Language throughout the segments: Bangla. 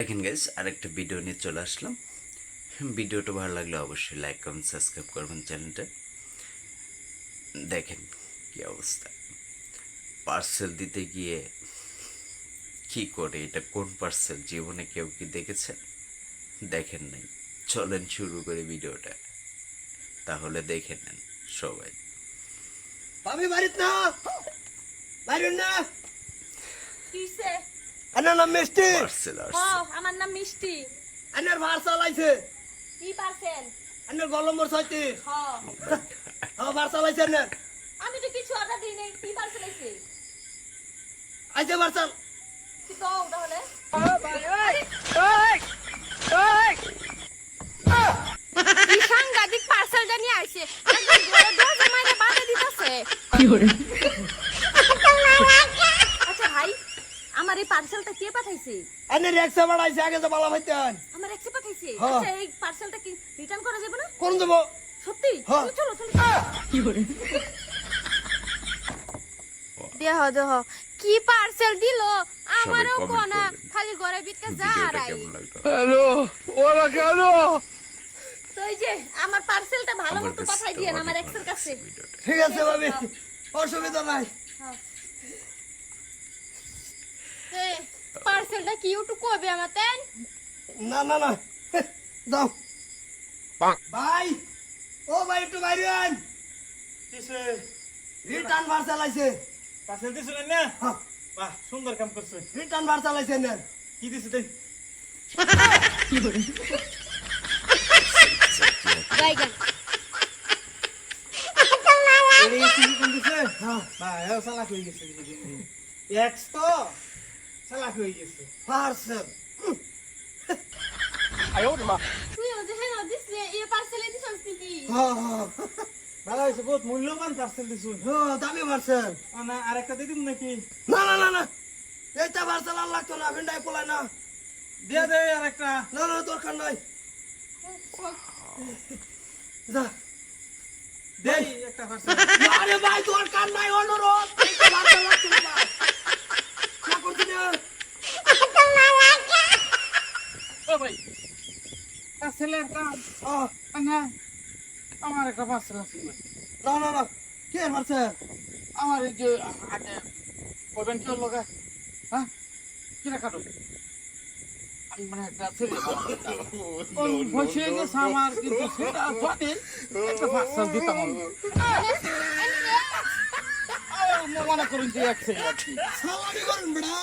দেখেন গাইস, আরেকটা ভিডিও নিয়ে চলে আসলাম। ভিডিওটা ভালো লাগলে অবশ্যই লাইক কমেন্ট সাবস্ক্রাইব করবেন চ্যানেলটা। দেখেন কি অবস্থা, পার্সেল দিতে গিয়ে কি করে, এটা কোন পার্সেল জীবনে কেউ কি দেখেছেন? দেখেন নাই? চলেন শুরু করে ভিডিওটা, তাহলে দেখে নেন সবাই। ভাবি বাড়িত না, বাইরেন না। কিসে? আনার নাম মিষ্টি। পার্সেল ও আসছে। আমার নাম মিষ্টি। আনার পার্সেল আইছে। কি পার্সেল? আনার গল নম্বর 36। হ্যাঁ পার্সেল আইছে না। আমি তো কিছু অর্ডার দিই নাই। কি পার্সেল আইছে? আইছে পার্সেল। কি দাও তাহলে? কি সাংঘাতিক পার্সেলটা নিয়ে আইছে। একদম দরজা মাইরে বাধা দিতেছে। কি করে? আচ্ছা ভাই, আমার এই পার্সেলটা কে পাঠাইছে? আনার রিক্সা বাড়াইছে, আগে তো বালা ভাইতেন। আমার এক্সে পাঠাইছে। হ্যাঁ। আচ্ছা এই পার্সেলটা কি রিটার্ন করা যাবে না? কোন দেবো? সত্যি? হ্যাঁ। চলো চলো। কি করে? দেহ দেহ কি পার্সেল দিলো আমারও comment কোনা করবেন। খালি ঘরে বিটকে যা ভিডিওটা রাই। কেমন লাগলো? হ্যালো, ওরা কেন? তো এই যে আমার পার্সেলটা ভালো আমার মতো কাছে পাঠাই তো দিয়েন অনেক আমার ভালো এক্সের লাগছে কাছে। ভিডিওটা। ঠিক আছে ভাবি, অসুবিধা নাই। এই পার্সেলটা কি একটু কবে আমাতেন? না না না, যাও। ভাই, ও ভাই একটু বাইরেন। কিসে রিটার্ন পার্সেল আইছে। পার্সেল দিছিলেন না? হ্যাঁ, বাহ, সুন্দর কাম করছে। রিটার্ন পার্সেল আইছে না। কি দিছে তাই? বাইগান এই কি কোন দিছে? হ্যাঁ, বাহ, এও চালাক হয়ে গেছে। এক্স তো চালাক হয়ে গেছে। পার্সেল। তুই ওদের হ্যাঁ দিছলে এই পার্সেলে দিছস কি? হ্যাঁ হ্যাঁ ভালো হয়েছে, বহুত মূল্যবান পার্সেল দিছুন। হ্যাঁ, দামি পার্সেল। না আরেকটা দিয়ে দিন নাকি? না না না না, এইটা পার্সেল আর লাগতো না, ভিন্ডাই পোলাই না। দিয়ে দে আরেকটা। না না, দরকার নাই। যা। দেই একটা পার্সেল। আরে ভাই, দরকার নাই, অনুরোধ। এইটা পার্সেল লাগতো না ভাই। না করছি না। ও ভাই, পার্সেলের দাম আহ, না, আমার একটা পার্সেল আছে। না না না, কে পার্সেল? আমার এই যে আগে বলবেন কি হলো গা? হ্যাঁ, কিনা কাটো? আমি মানে একটা ছেলে ওই বসে গেছে আমার, কিন্তু সেটা জানে একটা পার্সেল দিতাম আমি। মনে করুন যে এক ছেলে আর কি। সালামি করুন বেড়া।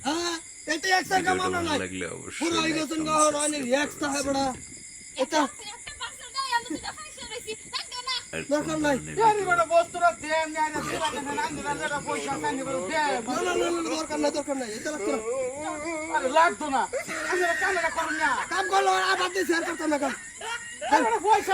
হ্যাঁ, এটা একসাথে ভিডিওটা কামানো ভালো নাই। লাগলে অবশ্যই পুরো হয়ে like, গেছেন comment, গা, রানি subscribe একসাথে হয় করবেন। বেড়া। এটা একটা পার্সেল দাও আমি দুটো পার্সেল দিছি। লাগবে না। আর কোন দরকার নাই। ধরনের ইয়ারি ভিডিও বড় বস্তুরা দেন না, না সেটা দেখেন আঙ্গুরা যেটা পয়সা চাইনি বলে দে। না না না না, দরকার নাই, দরকার নাই, এটা লাগতো না। আরে লাগতো না, আমি ক্যামেরা করুন না। কাম করলো, আবার দিয়ে শেয়ার করতাম না কাম। পয়সা